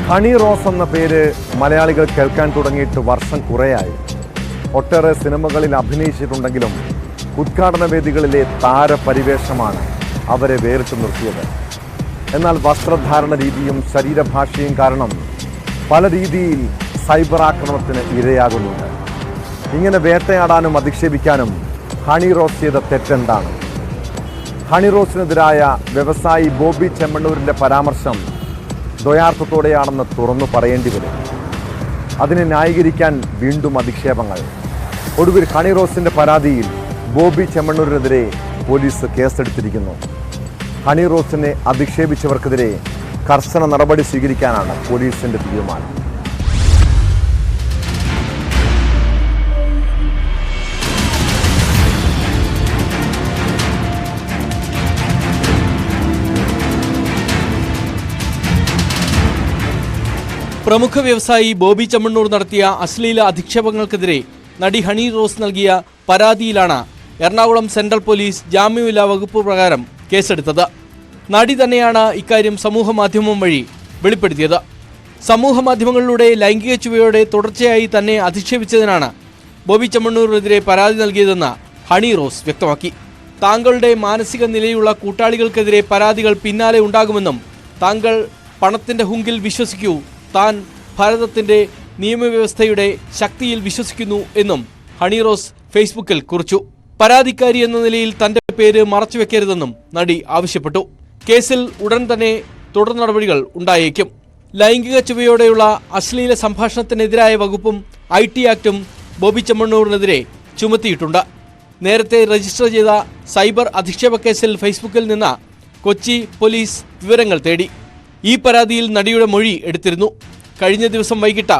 ഹണി റോസ് എന്ന പേര് മലയാളികൾ കേൾക്കാൻ തുടങ്ങിയിട്ട് വർഷം കുറേയായി. ഒട്ടേറെ സിനിമകളിൽ അഭിനയിച്ചിട്ടുണ്ടെങ്കിലും ഉദ്ഘാടന വേദികളിലെ താരപരിവേഷമാണ് അവരെ വേറിട്ട് നിർത്തിയത്. എന്നാൽ വസ്ത്രധാരണ രീതിയും ശരീരഭാഷയും കാരണം പല രീതിയിൽ സൈബർ ആക്രമണത്തിന് ഇരയാകുന്നുണ്ട്. ഇങ്ങനെ വേട്ടയാടാനും അധിക്ഷേപിക്കാനും ഹണി റോസ് ചെയ്ത തെറ്റെന്താണ്? ഹണി റോസിനെതിരായ വ്യവസായി ബോബി ചെമ്മണ്ണൂരിൻ്റെ പരാമർശം ദ്വയാർത്ഥത്തോടെയാണെന്ന് തുറന്നു പറയേണ്ടി വരും. അതിനെ ന്യായീകരിക്കാൻ വീണ്ടും അധിക്ഷേപങ്ങൾ. ഒടുവിൽ ഹണി റോസിൻ്റെ പരാതിയിൽ ബോബി ചെമ്മണ്ണൂരിനെതിരെ പോലീസ് കേസെടുത്തിരിക്കുന്നു. ഹണി റോസിനെ അധിക്ഷേപിച്ചവർക്കെതിരെ കർശന നടപടി സ്വീകരിക്കാനാണ് പോലീസിൻ്റെ തീരുമാനം. പ്രമുഖ വ്യവസായി ബോബി ചെമ്മണ്ണൂർ നടത്തിയ അശ്ലീല അധിക്ഷേപങ്ങൾക്കെതിരെ നടി ഹണി റോസ് നൽകിയ പരാതിയിലാണ് എറണാകുളം സെൻട്രൽ പോലീസ് ജാമ്യമില്ലാ വകുപ്പ് പ്രകാരം കേസെടുത്തത്. നടി തന്നെയാണ് ഇക്കാര്യം സമൂഹമാധ്യമം വഴി വെളിപ്പെടുത്തിയത്. സമൂഹമാധ്യമങ്ങളിലൂടെ ലൈംഗിക ചുവയോടെ തുടർച്ചയായി തന്നെ അധിക്ഷേപിച്ചതിനാണ് ബോബി ചെമ്മണ്ണൂരിനെതിരെ പരാതി നൽകിയതെന്ന് ഹണി റോസ് വ്യക്തമാക്കി. താങ്കളുടെ മാനസിക നിലയുള്ള കൂട്ടാളികൾക്കെതിരെ പരാതികൾ പിന്നാലെ ഉണ്ടാകുമെന്നും താങ്കൾ പണത്തിന്റെ ഹുങ്കിൽ വിശ്വസിക്കൂ, താൻ ഭാരതത്തിന്റെ നിയമവ്യവസ്ഥയുടെ ശക്തിയിൽ വിശ്വസിക്കുന്നു എന്നും ഹണി റോസ് ഫേസ്ബുക്കിൽ കുറിച്ചു. പരാതിക്കാരി എന്ന നിലയിൽ തന്റെ പേര് മറച്ചുവെക്കരുതെന്നും നടി ആവശ്യപ്പെട്ടു. കേസിൽ ഉടൻ തന്നെ തുടർ നടപടികൾ ഉണ്ടായേക്കും. ലൈംഗിക ചുവയോടെയുള്ള അശ്ലീല സംഭാഷണത്തിനെതിരായ വകുപ്പും IT ആക്ടും ബോബി ചെമ്മണ്ണൂരിനെതിരെ ചുമത്തിയിട്ടുണ്ട്. നേരത്തെ രജിസ്റ്റർ ചെയ്ത സൈബർ അധിക്ഷേപ കേസിൽ ഫേസ്ബുക്കിൽ നിന്ന് കൊച്ചി പോലീസ് വിവരങ്ങൾ തേടി. ഈ പരാതിയിൽ നടിയുടെ മൊഴി എടുത്തിരുന്നു. കഴിഞ്ഞ ദിവസം വൈകിട്ട്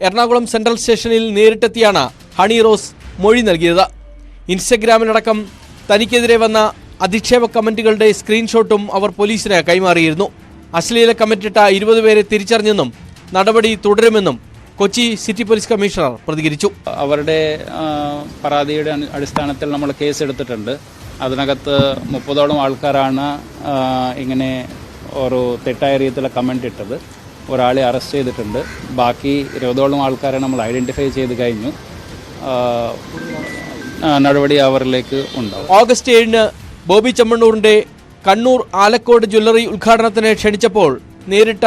എറണാകുളം സെൻട്രൽ സ്റ്റേഷനിൽ നേരിട്ടെത്തിയാണ് ഹണി റോസ് മൊഴി നൽകിയത്. ഇൻസ്റ്റഗ്രാമിലടക്കം തനിക്കെതിരെ വന്ന അധിക്ഷേപ കമന്റുകളുടെ സ്ക്രീൻഷോട്ടും അവർ പോലീസിന് കൈമാറിയിരുന്നു. അശ്ലീല കമന്റിട്ട 20 പേരെ തിരിച്ചറിഞ്ഞെന്നും നടപടി തുടരുമെന്നും കൊച്ചി സിറ്റി പോലീസ് കമ്മീഷണർ പ്രതികരിച്ചു. അവരുടെ പരാതിയുടെ അടിസ്ഥാനത്തിൽ നമ്മൾ കേസ് എടുത്തിട്ടുണ്ട്. അതിനകത്ത് 30ഓളം ആൾക്കാരാണ് ഇങ്ങനെ ഒരു തെറ്റായ രീതിയിലുള്ള കമന്റ് ഇട്ടത്. ഒരാളെ അറസ്റ്റ് ചെയ്തിട്ടുണ്ട്. ബാക്കി 20ഓളം ആൾക്കാരെ നമ്മൾ ഐഡന്റിഫൈ ചെയ്ത് കഴിഞ്ഞു. നടപടി അവരിലേക്ക് ഉണ്ടാവും. ഓഗസ്റ്റ് 7-ന് ബോബി ചെമ്മണ്ണൂരിന്റെ കണ്ണൂർ ആലക്കോട് ജ്വല്ലറി ഉദ്ഘാടനത്തിന് ക്ഷണിച്ചപ്പോൾ നേരിട്ട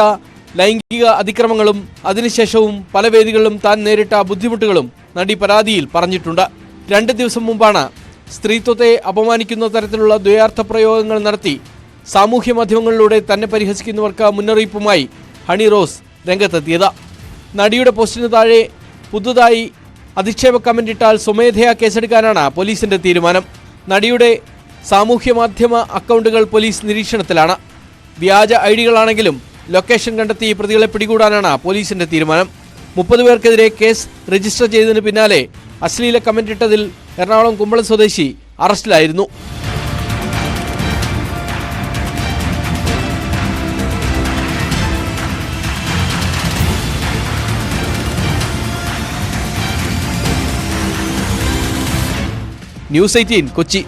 ലൈംഗിക അതിക്രമങ്ങളും അതിനുശേഷവും പല വേദികളിലും താൻ നേരിട്ട ബുദ്ധിമുട്ടുകളും നടി പരാതിയിൽ പറഞ്ഞിട്ടുണ്ട്. 2 ദിവസം മുമ്പാണ് സ്ത്രീത്വത്തെ അപമാനിക്കുന്ന തരത്തിലുള്ള ദ്വയാർത്ഥ പ്രയോഗങ്ങൾ നടത്തി സാമൂഹ്യ മാധ്യമങ്ങളിലൂടെ തന്നെ പരിഹസിക്കുന്നവർക്ക് മുന്നറിയിപ്പുമായി ഹണി റോസ് രംഗത്തെത്തിയത്. നടിയുടെ പോസ്റ്റിന് താഴെ പുതുതായി അധിക്ഷേപ കമന്റിട്ടാൽ സ്വമേധയാ കേസെടുക്കാനാണ് പോലീസിന്റെ തീരുമാനം. നടിയുടെ സാമൂഹ്യ മാധ്യമ അക്കൗണ്ടുകൾ പോലീസ് നിരീക്ഷണത്തിലാണ്. വ്യാജ ഐഡികളാണെങ്കിലും ലൊക്കേഷൻ കണ്ടെത്തി പ്രതികളെ പിടികൂടാനാണ് പോലീസിന്റെ തീരുമാനം. 30 പേർക്കെതിരെ കേസ് രജിസ്റ്റർ ചെയ്തതിന് പിന്നാലെ അശ്ലീല കമന്റിട്ടതിൽ എറണാകുളം കുമ്പളം സ്വദേശി അറസ്റ്റിലായിരുന്നു. ന്യൂസ് 18 കൊച്ചി.